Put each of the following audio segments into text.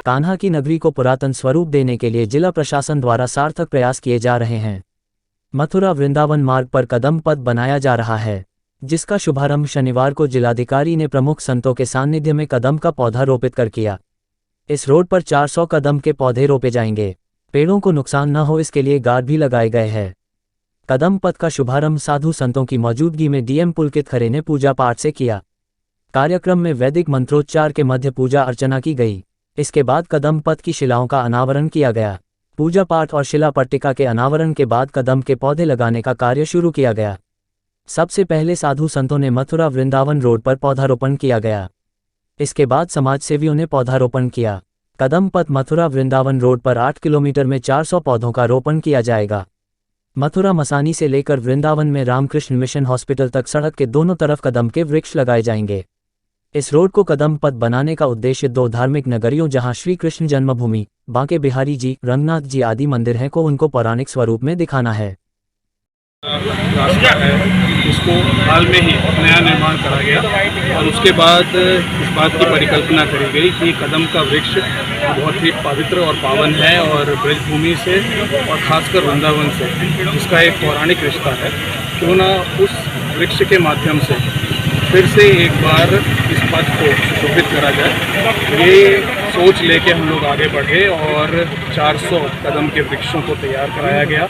कान्हा की नगरी को पुरातन स्वरूप देने के लिए जिला प्रशासन द्वारा सार्थक प्रयास किए जा रहे हैं। मथुरा वृंदावन मार्ग पर कदम पथ बनाया जा रहा है, जिसका शुभारंभ शनिवार को जिलाधिकारी ने प्रमुख संतों के सानिध्य में कदम का पौधा रोपित कर किया। इस रोड पर 400 कदम के पौधे रोपे जाएंगे। पेड़ों को नुकसान न हो इसके लिए गार्ड भी लगाए गए हैं। कदम पथ का शुभारंभ साधु संतों की मौजूदगी में डीएम पुलकित खरे ने पूजा पाठ से किया। कार्यक्रम में वैदिक मंत्रोच्चार के मध्य पूजा अर्चना की गई। इसके बाद कदम पथ की शिलाओं का अनावरण किया गया। पूजा पाठ और शिला पट्टिका के अनावरण के बाद कदम के पौधे लगाने का कार्य शुरू किया गया। सबसे पहले साधु संतों ने मथुरा वृंदावन रोड पर पौधारोपण किया गया। इसके बाद समाजसेवियों ने पौधारोपण किया। कदम पथ मथुरा वृंदावन रोड पर 8 किलोमीटर में 400 पौधों का रोपण किया जाएगा। मथुरा मसानी से लेकर वृंदावन में रामकृष्ण मिशन हॉस्पिटल तक सड़क के दोनों तरफ कदम के वृक्ष लगाए जाएंगे। इस रोड को कदम पथ बनाने का उद्देश्य 2 धार्मिक नगरियों जहां श्री कृष्ण जन्मभूमि, बांके बिहारी जी, रंगनाथ जी आदि मंदिर हैं को उनको पौराणिक स्वरूप में दिखाना है। रास्ता है उसको हाल में ही नया निर्माण करा गया और उसके बाद इस बात की परिकल्पना करी गई कि कदम का वृक्ष बहुत ही पवित्र और पावन है और ब्रजभूमि से और खासकर वृंदावन से जिसका एक पौराणिक रिश्ता है, क्यों ना उस वृक्ष के माध्यम से फिर से एक बार इस पथ को सुशोभित करा जाए। ये सोच लेके हम लोग आगे बढ़े और 400 कदम के वृक्षों को तैयार कराया गया।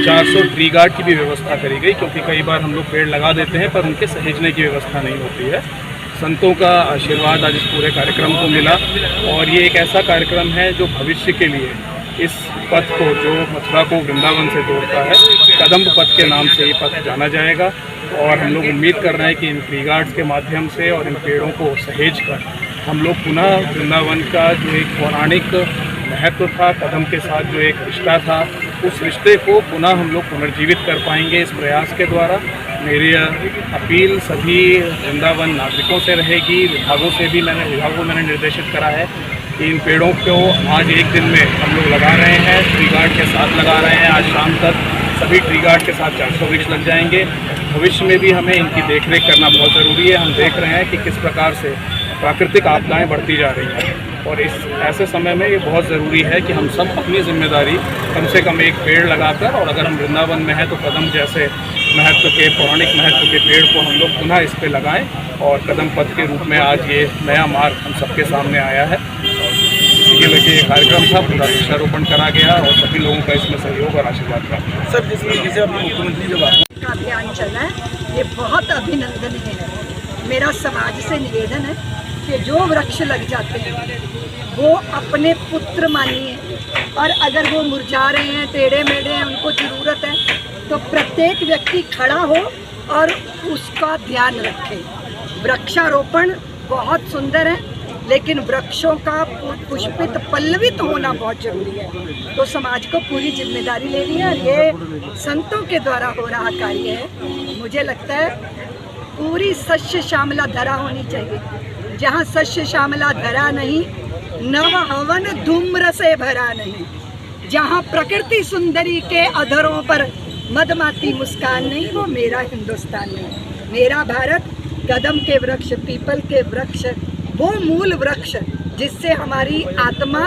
400 ट्री गार्ड की भी व्यवस्था करी गई, क्योंकि कई बार हम लोग पेड़ लगा देते हैं पर उनके सहेजने की व्यवस्था नहीं होती है। संतों का आशीर्वाद आज इस पूरे कार्यक्रम को मिला और ये एक ऐसा कार्यक्रम है जो भविष्य के लिए इस पथ को, जो मथुरा को वृंदावन से जोड़ता है, कदम पथ के नाम से ये पथ जाना जाएगा। और हम लोग उम्मीद कर रहे हैं कि इन ट्री गार्ड्स के माध्यम से और इन पेड़ों को सहेज कर हम लोग पुनः वृंदावन का जो एक पौराणिक महत्व था, कदम के साथ जो एक रिश्ता था, उस रिश्ते को पुनः हम लोग पुनर्जीवित कर पाएंगे इस प्रयास के द्वारा। मेरी अपील सभी वृंदावन नागरिकों से रहेगी। विभागों को मैंने निर्देशित करा है कि इन पेड़ों को आज एक दिन में हम लोग लगा रहे हैं, ट्री गार्ड के साथ लगा रहे हैं। आज शाम तक सभी ट्री गार्ड के साथ 400 वृक्ष लग जाएंगे। भविष्य में भी हमें इनकी देखरेख करना बहुत ज़रूरी है। हम देख रहे हैं कि किस प्रकार से प्राकृतिक आपदाएं बढ़ती जा रही हैं और इस ऐसे समय में ये बहुत ज़रूरी है कि हम सब अपनी जिम्मेदारी कम से कम एक पेड़ लगाकर, और अगर हम वृंदावन में हैं तो कदम जैसे महत्व के, पौराणिक महत्व के पेड़ को हम लोग पुनः इस पे लगाएं। और कदम पथ के रूप में आज ये नया मार्ग हम सबके सामने आया है। इसी के लिए ये कार्यक्रम था, पूरा वृक्षारोपण करा गया और सभी लोगों का इसमें सहयोग और आशीर्वाद रहा। सर, जैसे अपने मुख्यमंत्री जब का अभियान चला है, ये बहुत अभिनंदनीय है। मेरा समाज से निवेदन है कि जो वृक्ष लग जाते हैं वो अपने पुत्र मानिए, और अगर वो मुरझा रहे हैं, टेढ़े मेढ़े हैं, उनको ज़रूरत है तो प्रत्येक व्यक्ति खड़ा हो और उसका ध्यान रखे। वृक्षारोपण बहुत सुंदर है, लेकिन वृक्षों का पुष्पित पल्लवित होना बहुत जरूरी है। तो समाज को पूरी जिम्मेदारी लेनी है। ये संतों के द्वारा हो रहा कार्य है। मुझे लगता है पूरी सस्य श्यामला धरा होनी चाहिए। जहाँ सस्य श्यामला धरा नहीं, नव हवन धूम्र से भरा नहीं। जहाँ प्रकृति सुंदरी के अधरों पर मदमाती मुस्कान नहीं, वो मेरा हिंदुस्तान नहीं। मेरा भारत कदम के वृक्ष, पीपल के वृक्ष, वो मूल वृक्ष जिससे हमारी आत्मा,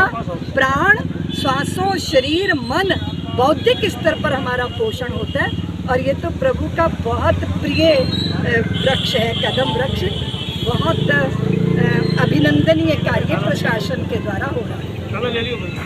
प्राण, श्वासों, शरीर, मन, बौद्धिक स्तर पर हमारा पोषण होता है। और ये तो प्रभु का बहुत प्रिय वृक्ष है, कदम वृक्ष। बहुत अभिनंदनीय कार्य प्रशासन के द्वारा हो रहा है।